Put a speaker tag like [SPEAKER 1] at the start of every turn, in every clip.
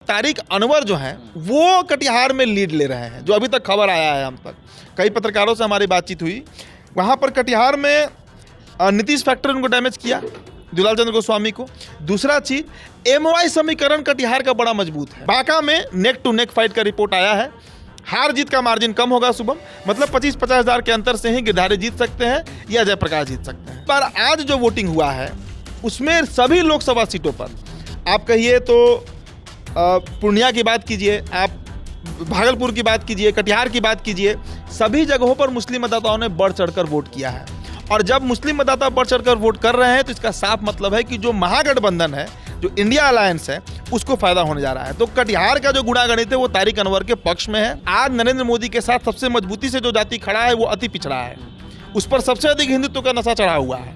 [SPEAKER 1] तारिक अनवर जो हैं वो कटिहार में लीड ले रहे हैं, जो अभी तक खबर आया है हम तक। कई पत्रकारों से हमारी बातचीत हुई, वहाँ पर कटिहार में नीतीश फैक्टर उनको डैमेज किया, दुलाल चंद्र गोस्वामी को। दूसरा चीज, एमवाई समीकरण कटिहार का बड़ा मजबूत है। बांका में नेक टू नेक फाइट का रिपोर्ट आया है, हार जीत का मार्जिन कम होगा शुभम, मतलब 25-50 हज़ार के अंतर से ही गिरधारी जीत सकते हैं या जयप्रकाश जीत सकते हैं। पर आज जो वोटिंग हुआ है उसमें सभी लोकसभा सीटों पर, आप कहिए तो पूर्णिया की बात कीजिए, आप भागलपुर की बात कीजिए, कटिहार की बात कीजिए, सभी जगहों पर मुस्लिम मतदाताओं ने बढ़ चढ़कर वोट किया है। और जब मुस्लिम मतदाता बढ़ चढ़कर वोट कर रहे हैं तो इसका साफ मतलब है कि जो महागठबंधन है, जो इंडिया अलायंस है, उसको फायदा होने जा रहा है। तो कटिहार का जो गुणागणित है वो तारिक अनवर के पक्ष में है। आज नरेंद्र मोदी के साथ सबसे मजबूती से जो जाति खड़ा है वो अति पिछड़ा है, उस पर सबसे अधिक हिंदुत्व का नशा चढ़ा हुआ है।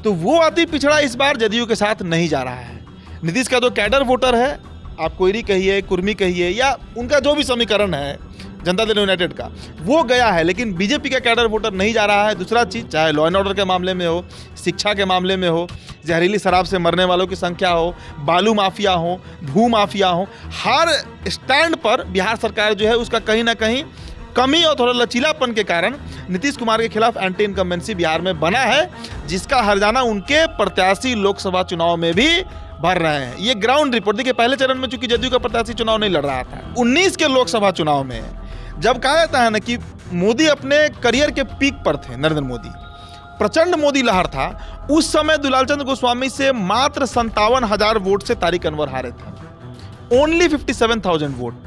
[SPEAKER 1] तो वो अति पिछड़ा इस बार जदयू के साथ नहीं जा रहा है। नीतीश का जो कैडर वोटर है, आप कोयरी कहिए, कुर्मी कहिए, या उनका जो भी समीकरण है जनता दल यूनाइटेड का, वो गया है, लेकिन बीजेपी का कैडर वोटर नहीं जा रहा है। दूसरा चीज, चाहे लॉ एंड ऑर्डर के मामले में हो, शिक्षा के मामले में हो, जहरीली शराब से मरने वालों की संख्या हो, बालू माफिया हो, भू माफिया हो, हर स्टैंड पर बिहार सरकार जो है उसका कहीं ना कहीं कमी और थोड़ा लचीलापन के कारण नीतीश कुमार के खिलाफ एंटी इनकम्बेंसी बिहार में बना है, जिसका हर्जाना उनके प्रत्याशी लोकसभा चुनाव में भी भर रहे हैं। ये ग्राउंड रिपोर्ट देखिए, पहले चरण में चूंकि जदयू का प्रत्याशी चुनाव नहीं लड़ रहा था, 19 के लोकसभा चुनाव में जब कहा जाता है ना कि मोदी अपने करियर के पीक पर थे, नरेंद्र मोदी, प्रचंड मोदी लहर था, उस समय दुलाल चंद्र गोस्वामी से मात्र 57,000 वोट से तारिक अनवर हारे थे, ओनली 57,000 वोट।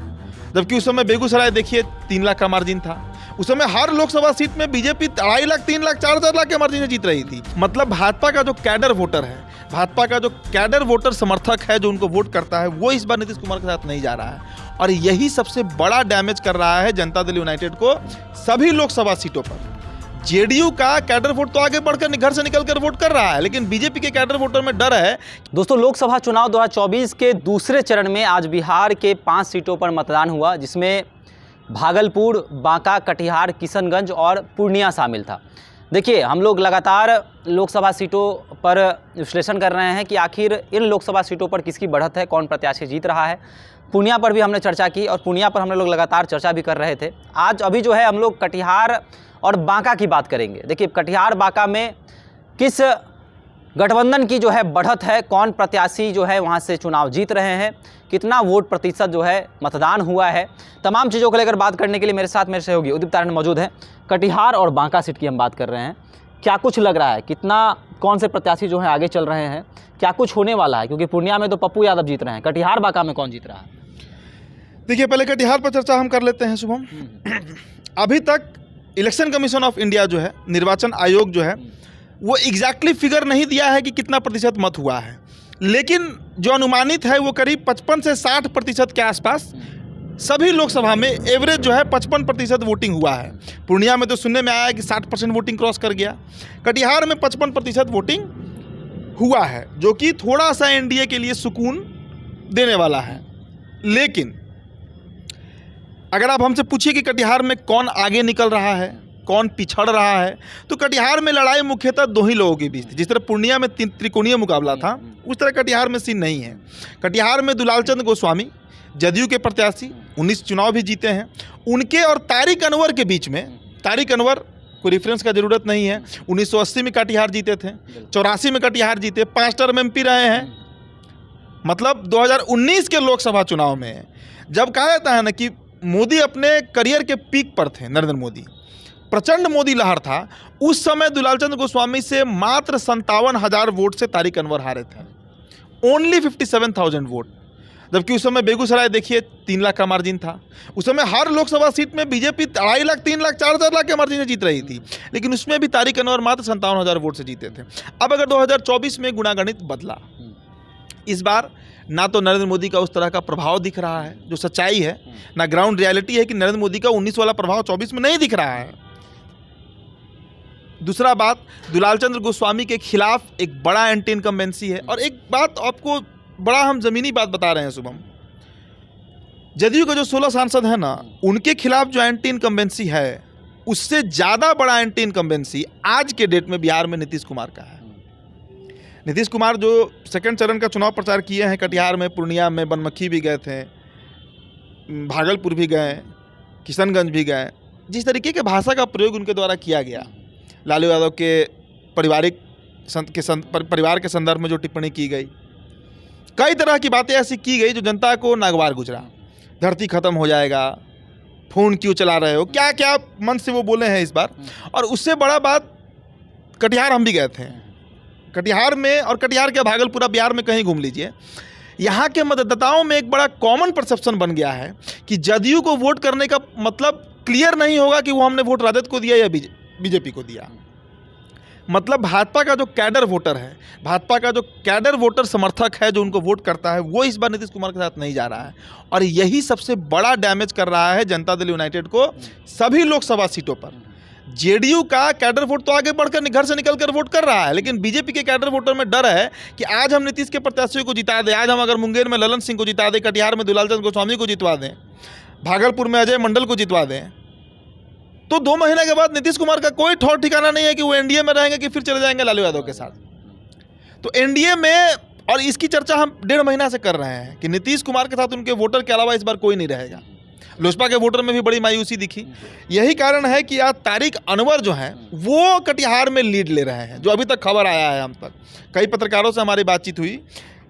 [SPEAKER 1] जबकि उस समय बेगूसराय देखिए 3 लाख का मार्जिन था। उस समय हर लोकसभा सीट में बीजेपी 2.5 लाख, 3 लाख, 4 लाख के मार्जिन से जीत रही थी। मतलब भाजपा का जो कैडर वोटर है, भाजपा का जो कैडर वोटर समर्थक है, जो उनको वोट करता है, वो इस बार नीतीश कुमार के साथ नहीं जा रहा है। और यही सबसे बड़ा डैमेज कर रहा है जनता दल यूनाइटेड को सभी लोकसभा सीटों पर। जेडीयू का कैडर वोट तो आगे बढ़कर घर से निकलकर वोट कर रहा है, लेकिन बीजेपी के कैडर वोटर में डर है।
[SPEAKER 2] दोस्तों, लोकसभा चुनाव 2024 के दूसरे चरण में आज बिहार के 5 सीटों पर मतदान हुआ, जिसमें भागलपुर, बांका, कटिहार, किशनगंज और पूर्णिया शामिल था। देखिए, हम लोग लगातार लोकसभा सीटों पर विश्लेषण कर रहे हैं कि आखिर इन लोकसभा सीटों पर किसकी बढ़त है, कौन प्रत्याशी जीत रहा है। पूर्णिया पर भी हमने चर्चा की और पूर्णिया पर हम लोग लगातार चर्चा भी कर रहे थे। आज अभी जो है हम लोग कटिहार और बांका की बात करेंगे। देखिए, कटिहार बांका में किस गठबंधन की जो है बढ़त है, कौन प्रत्याशी जो है वहाँ से चुनाव जीत रहे हैं, कितना वोट प्रतिशत जो है मतदान हुआ है, तमाम चीज़ों को लेकर बात करने के लिए मेरे साथ मेरे सहयोगी उदित तारण मौजूद हैं। कटिहार और बांका सीट की हम बात कर रहे हैं। क्या कुछ लग रहा है, कितना कौन से प्रत्याशी जो है आगे चल रहे हैं, क्या कुछ होने वाला है? क्योंकि पूर्णिया में तो पप्पू यादव जीत रहे हैं, कटिहार बांका में कौन जीत रहा है?
[SPEAKER 1] देखिए, पहले कटिहार पर चर्चा हम कर लेते हैं शुभम। अभी तक इलेक्शन कमीशन ऑफ इंडिया जो है, निर्वाचन आयोग जो है, वो एग्जैक्टली फिगर नहीं दिया है कि कितना प्रतिशत मत हुआ है, लेकिन जो अनुमानित है वो करीब 55 से 60% के आसपास सभी लोकसभा में एवरेज जो है 55% वोटिंग हुआ है। पूर्णिया में तो सुनने में आया है कि 60% वोटिंग क्रॉस कर गया। कटिहार में 55% वोटिंग हुआ है, जो कि थोड़ा सा एनडीए के लिए सुकून देने वाला है। लेकिन अगर आप हमसे पूछिए कि कटिहार में कौन आगे निकल रहा है, कौन पिछड़ रहा है, तो कटिहार में लड़ाई मुख्यतः 2 ही लोगों के बीच थी। जिस तरह पूर्णिया में त्रिकोणीय मुकाबला था, उस तरह कटिहार में सीन नहीं है। कटिहार में दुलाल चंद्र गोस्वामी, जदयू के प्रत्याशी, 19 चुनाव भी जीते हैं, उनके और तारिक अनवर के बीच में, तारिक अनवर को रेफरेंस का जरूरत नहीं है, 1980 में कटिहार जीते थे, 84 में कटिहार जीते, 5 टर्म एमपी रहे हैं। मतलब 2019 के लोकसभा चुनाव में जब कहा जाता है ना कि मोदी अपने करियर के पीक पर थे, नरेंद्र मोदी, प्रचंड मोदी लहर था, उस समय दुलाल चंद्र गोस्वामी से मात्र 57,000 वोट से तारिक अनवर हारे थे, ओनली 57,000 वोट। जबकि उस समय बेगूसराय देखिए 3 लाख का मार्जिन था। उस समय हर लोकसभा सीट में बीजेपी 2.5 लाख, 3 लाख, 4 लाख के मार्जिन से जीत रही थी, लेकिन उसमें भी तारिक अनवर मात्र 57,000 वोट से जीते थे। अब अगर 2024 में गुणागणित बदला, इस बार ना तो नरेंद्र मोदी का उस तरह का प्रभाव दिख रहा है, जो सच्चाई है, ना ग्राउंड रियलिटी है कि नरेंद्र मोदी का 19 वाला प्रभाव 24 में नहीं दिख रहा है। दूसरा बात, दुलाल चंद्र गोस्वामी के खिलाफ एक बड़ा एंटी इनकम्बेंसी है। और एक बात आपको बड़ा हम ज़मीनी बात बता रहे हैं शुभम, जदयू के जो 16 सांसद हैं ना, उनके खिलाफ जो एंटी इनकम्बेंसी है, उससे ज़्यादा बड़ा एंटी इनकम्बेंसी आज के डेट में बिहार में नीतीश कुमार का है। नीतीश कुमार जो सेकंड चरण का चुनाव प्रचार किए हैं, कटिहार में, पूर्णिया में, बनमखी भी गए थे, भागलपुर भी गए, किशनगंज भी गए, जिस तरीके के भाषा का प्रयोग उनके द्वारा किया गया, लालू यादव के परिवार के संदर्भ में जो टिप्पणी की गई, कई तरह की बातें ऐसी की गई जो जनता को नागवार गुजरा। धरती खत्म हो जाएगा, फ़ोन क्यों चला रहे हो, क्या क्या मन से वो बोले हैं इस बार। और उससे बड़ा बात, कटिहार हम भी गए थे, कटिहार में, और कटिहार के भागलपुरा बिहार में कहीं घूम लीजिए, यहाँ के मतदाताओं में एक बड़ा कॉमन परसेप्शन बन गया है कि जदयू को वोट करने का मतलब क्लियर नहीं होगा कि वो हमने वोट राजद को दिया या बीजेपी को दिया। मतलब भाजपा का जो कैडर वोटर है, भाजपा का जो कैडर वोटर समर्थक है जो उनको वोट करता है, वो इस बार नीतीश कुमार के साथ नहीं जा रहा है। और यही सबसे बड़ा डैमेज कर रहा है जनता दल यूनाइटेड को सभी लोकसभा सीटों पर। जेडीयू का कैडर वोट तो आगे बढ़कर घर से निकलकर वोट कर रहा है, लेकिन बीजेपी के कैडर वोटर में डर है कि आज हम नीतीश के प्रत्याशियों को जिता दें, आज हम अगर मुंगेर में ललन सिंह को जिता दें, कटिहार में दुलालचंद गोस्वामी को जितवा दें, भागलपुर में अजय मंडल को जितवा दें, तो 2 महीने के बाद नीतीश कुमार का कोई ठौर ठिकाना नहीं है कि वो एनडीए में रहेंगे कि फिर चले जाएंगे लालू यादव के साथ। तो एनडीए में, और इसकी चर्चा हम 1.5 महीना से कर रहे हैं कि नीतीश कुमार के साथ उनके वोटर के अलावा इस बार कोई नहीं रहेगा। लोजपा के वोटर में भी बड़ी मायूसी दिखी। यही कारण है कि आज तारिक अनवर जो हैं वो कटिहार में लीड ले रहे हैं, जो अभी तक खबर आया है हम तक। कई पत्रकारों से हमारी बातचीत हुई,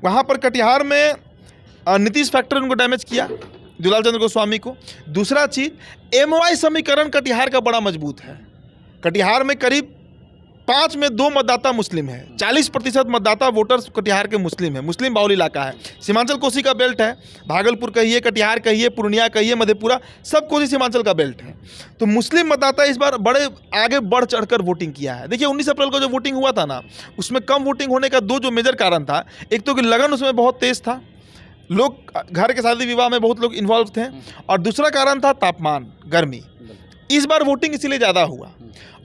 [SPEAKER 1] वहाँ पर कटिहार में नीतीश फैक्टर उनको डैमेज किया, दुलालचंद गोस्वामी को। दूसरा चीज़, एमवाई समीकरण कटिहार का बड़ा मजबूत है। कटिहार में करीब 5 में 2 मतदाता मुस्लिम है, 40% मतदाता वोटर्स कटिहार के मुस्लिम है, मुस्लिम बाहुल इलाका है। सीमांचल कोसी का बेल्ट है, भागलपुर कहिए, कटिहार कहिए, पूर्णिया कहिए, मधेपुरा, सब कोसी सीमांचल का बेल्ट है। तो मुस्लिम मतदाता इस बार बड़े आगे बढ़ चढ़कर वोटिंग किया है। देखिए 19 अप्रैल को जो वोटिंग हुआ था ना, उसमें कम वोटिंग होने का 2 जो मेजर कारण था, एक तो कि लगन उसमें बहुत तेज़ था, लोग घर के शादी विवाह में बहुत लोग इन्वॉल्व थे, और दूसरा कारण था तापमान, गर्मी। इस बार वोटिंग इसीलिए ज़्यादा हुआ।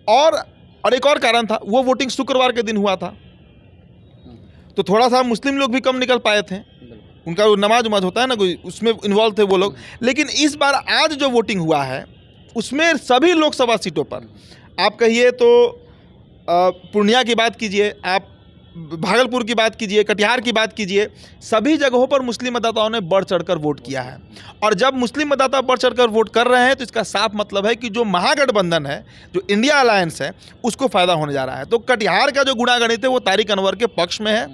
[SPEAKER 1] और एक और कारण था, वो वोटिंग शुक्रवार के दिन हुआ था, तो थोड़ा सा मुस्लिम लोग भी कम निकल पाए थे, उनका नमाज उमाज होता है ना कोई, उसमें इन्वॉल्व थे वो लोग। लेकिन इस बार आज जो वोटिंग हुआ है उसमें सभी लोकसभा सीटों पर, आप कहिए तो पूर्णिया की बात कीजिए, आप भागलपुर की बात कीजिए, कटिहार की बात कीजिए, सभी जगहों पर मुस्लिम मतदाताओं ने बढ़ चढ़कर वोट किया है। और जब मुस्लिम मतदाता बढ़ चढ़कर वोट कर रहे हैं तो इसका साफ मतलब है कि जो महागठबंधन है, जो इंडिया अलायंस है, उसको फ़ायदा होने जा रहा है। तो कटिहार का जो गुणागणित है वो तारिक अनवर के पक्ष में है।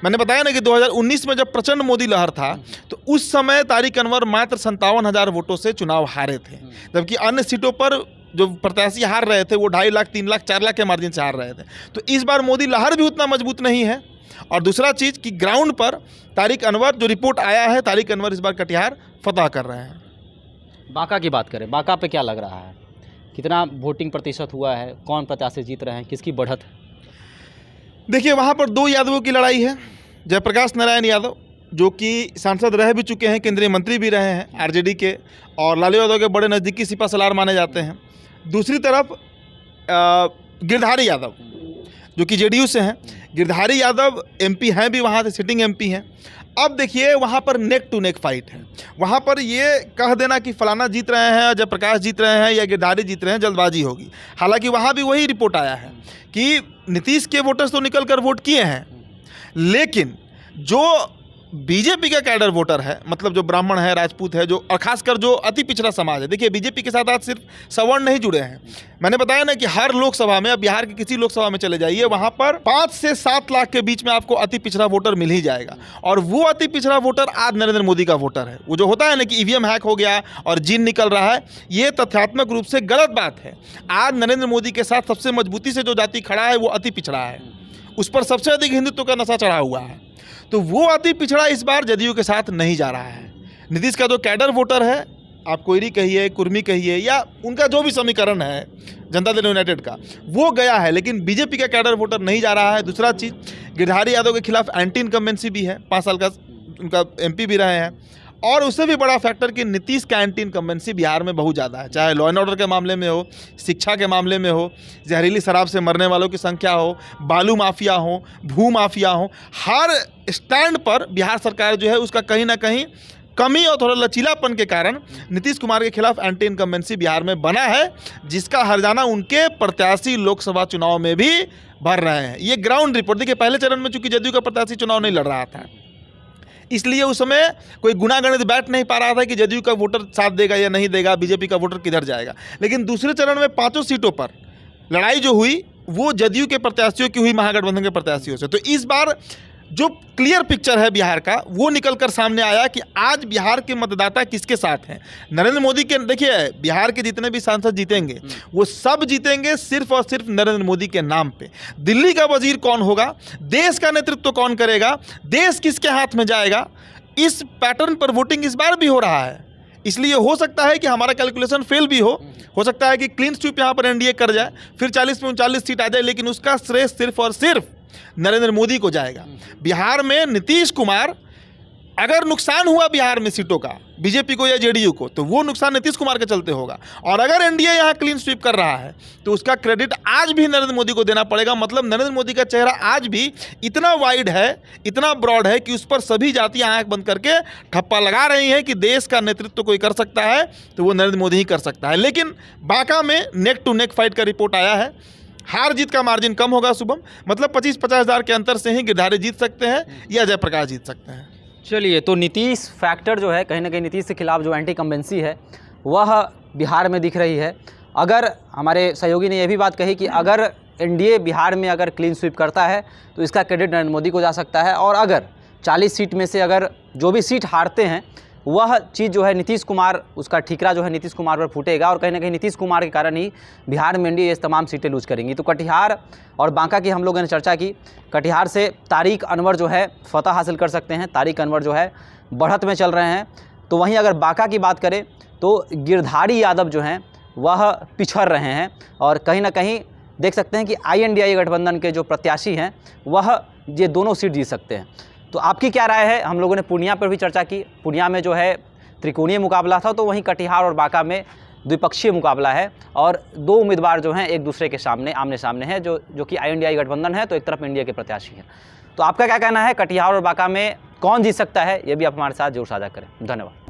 [SPEAKER 1] मैंने बताया ना कि 2019 में जब प्रचंड मोदी लहर था, तो उस समय तारिक अनवर मात्र 57,000 वोटों से चुनाव हारे थे, जबकि अन्य सीटों पर जो प्रत्याशी हार रहे थे वो 2.5 लाख, 3 लाख, 4 लाख के मार्जिन से हार रहे थे। तो इस बार मोदी लहर भी उतना मजबूत नहीं है। और दूसरा चीज़ कि ग्राउंड पर तारिक अनवर, जो रिपोर्ट आया है, तारिक अनवर इस बार कटिहार फतह कर रहे हैं।
[SPEAKER 2] बांका की बात करें, बांका पे क्या लग रहा है, कितना वोटिंग प्रतिशत हुआ है, कौन प्रत्याशी जीत रहे हैं, किसकी बढ़त है?
[SPEAKER 1] देखिए वहाँ पर 2 यादवों की लड़ाई है। जयप्रकाश नारायण यादव, जो कि सांसद रह भी चुके हैं, केंद्रीय मंत्री भी रहे हैं आरजेडी के, और लालू यादव के बड़े नज़दीकी सिपा सलार माने जाते हैं। दूसरी तरफ गिरधारी यादव, जो कि जेडीयू से हैं। गिरधारी यादव एमपी हैं भी, वहाँ से सिटिंग एमपी हैं। अब देखिए वहाँ पर नेक टू नेक फाइट है। वहाँ पर ये कह देना कि फलाना जीत रहे हैं, जयप्रकाश जीत रहे हैं या गिरधारी जीत रहे हैं, जल्दबाजी होगी। हालांकि वहाँ भी वही रिपोर्ट आया है कि नीतीश के वोटर्स तो निकल कर वोट किए हैं, लेकिन जो बीजेपी का कैडर वोटर है, मतलब जो ब्राह्मण है, राजपूत है, जो और खासकर जो अति पिछड़ा समाज है। देखिए बीजेपी के साथ आज सिर्फ सवर्ण नहीं जुड़े हैं। मैंने बताया ना कि हर लोकसभा में, अब बिहार की किसी लोकसभा में चले जाइए, वहाँ पर 5 से 7 लाख के बीच में आपको अति पिछड़ा वोटर मिल ही जाएगा। और वो अति पिछड़ा वोटर आज नरेंद्र मोदी का वोटर है। वो जो होता है ना कि ईवीएम हैक हो गया और जीन निकल रहा है, ये तथ्यात्मक रूप से गलत बात है। आज नरेंद्र मोदी के साथ सबसे मजबूती से जो जाति खड़ा है वो अति पिछड़ा है, उस पर सबसे अधिक हिंदुत्व का नशा चढ़ा हुआ है। तो वो अति पिछड़ा इस बार जदयू के साथ नहीं जा रहा है। नीतीश का जो कैडर वोटर है, आप कोयरी कहिए, कुर्मी कहिए, या उनका जो भी समीकरण है जनता दल यूनाइटेड का, वो गया है, लेकिन बीजेपी का कैडर वोटर नहीं जा रहा है। दूसरा चीज़, गिरधारी यादव के खिलाफ एंटी इनकम्बेंसी भी है, 5 साल का उनका एमपी भी रहे हैं। और उससे भी बड़ा फैक्टर कि नीतीश का एंटी इनकम्बेंसी बिहार में बहुत ज़्यादा है, चाहे लॉ एंड ऑर्डर के मामले में हो, शिक्षा के मामले में हो, जहरीली शराब से मरने वालों की संख्या हो, बालू माफिया हो, भू माफिया हो, हर स्टैंड पर बिहार सरकार जो है उसका कहीं ना कहीं कमी और थोड़ा लचीलापन के कारण नीतीश कुमार के खिलाफ एंटी इनकम्बेंसी बिहार में बना है, जिसका हर्जाना उनके प्रत्याशी लोकसभा चुनाव में भी भर रहे हैं। ये ग्राउंड रिपोर्ट। देखिए पहले चरण में चूंकि जदयू का प्रत्याशी चुनाव नहीं लड़ रहा था, इसलिए उस समय कोई गुणागणित बैठ नहीं पा रहा था कि जदयू का वोटर साथ देगा या नहीं देगा, बीजेपी का वोटर किधर जाएगा। लेकिन दूसरे चरण में 5 सीटों पर लड़ाई जो हुई वो जदयू के प्रत्याशियों की हुई महागठबंधन के प्रत्याशियों से। तो इस बार जो क्लियर पिक्चर है बिहार का वो निकल कर सामने आया कि आज बिहार के मतदाता किसके साथ हैं। नरेंद्र मोदी के, देखिए बिहार के जितने भी सांसद जीतेंगे वो सब जीतेंगे सिर्फ और सिर्फ नरेंद्र मोदी के नाम पे। दिल्ली का वजीर कौन होगा, देश का नेतृत्व कौन करेगा, देश किसके हाथ में जाएगा, इस पैटर्न पर वोटिंग इस बार भी हो रहा है। इसलिए हो सकता है कि हमारा कैलकुलेशन फेल भी हो सकता है कि क्लीन स्वीप यहाँ पर एनडीए कर जाए, फिर 40 में 39 सीट आ जाए, लेकिन उसका श्रेय सिर्फ और सिर्फ नरेंद्र मोदी को जाएगा। बिहार में नीतीश कुमार, अगर नुकसान हुआ बिहार में सीटों का बीजेपी को या जेडीयू को, तो वो नुकसान नीतीश कुमार के चलते होगा। और अगर एनडीए यहाँ क्लीन स्वीप कर रहा है तो उसका क्रेडिट आज भी नरेंद्र मोदी को देना पड़ेगा। मतलब नरेंद्र मोदी का चेहरा आज भी इतना वाइड है, इतना ब्रॉड है कि उस पर सभी जातियाँ आंख बंद करके ठप्पा लगा रही हैं कि देश का नेतृत्व कोई कर सकता है तो वो नरेंद्र मोदी ही कर सकता है। लेकिन बांका में नेक टू नेक फाइट का रिपोर्ट आया है। हार जीत का मार्जिन कम होगा शुभम, मतलब 25-50 हज़ार के अंतर से ही गिरधारी जीत सकते हैं या जयप्रकाश जीत सकते हैं।
[SPEAKER 2] चलिए, तो नीतीश फैक्टर जो है कहीं ना कहीं नीतीश के खिलाफ जो एंटी कम्बेंसी है वह बिहार में दिख रही है। अगर हमारे सहयोगी ने यह भी बात कही कि अगर एनडीए बिहार में अगर क्लीन स्वीप करता है तो इसका क्रेडिट नरेंद्र मोदी को जा सकता है, और अगर 40 सीट में से अगर जो भी सीट हारते हैं वह चीज़ जो है नीतीश कुमार, उसका ठीकरा जो है नीतीश कुमार पर फूटेगा, और कहीं ना कहीं नीतीश कुमार के कारण ही बिहार में एनडीए ये तमाम सीटें लूज करेंगी। तो कटिहार और बांका की हम लोगों ने चर्चा की। कटिहार से तारिक अनवर जो है फतह हासिल कर सकते हैं, तारिक अनवर जो है बढ़त में चल रहे हैं। तो वहीं अगर बांका की बात करें तो गिरधारी यादव जो हैं वह पिछड़ रहे हैं, और कहीं ना कहीं देख सकते हैं कि INDI गठबंधन के जो प्रत्याशी हैं वह ये दोनों सीट जीत सकते हैं। तो आपकी क्या राय है? हम लोगों ने पूर्णिया पर भी चर्चा की। पूर्णिया में जो है त्रिकोणीय मुकाबला था, तो वहीं कटिहार और बांका में द्विपक्षीय मुकाबला है, और 2 उम्मीदवार जो हैं एक दूसरे के सामने आमने सामने हैं, जो कि INDI गठबंधन है, तो एक तरफ इंडिया के प्रत्याशी हैं। तो आपका क्या कहना है, कटिहार और बांका में कौन जीत सकता है? ये भी आप हमारे साथ जरूर साझा करें। धन्यवाद।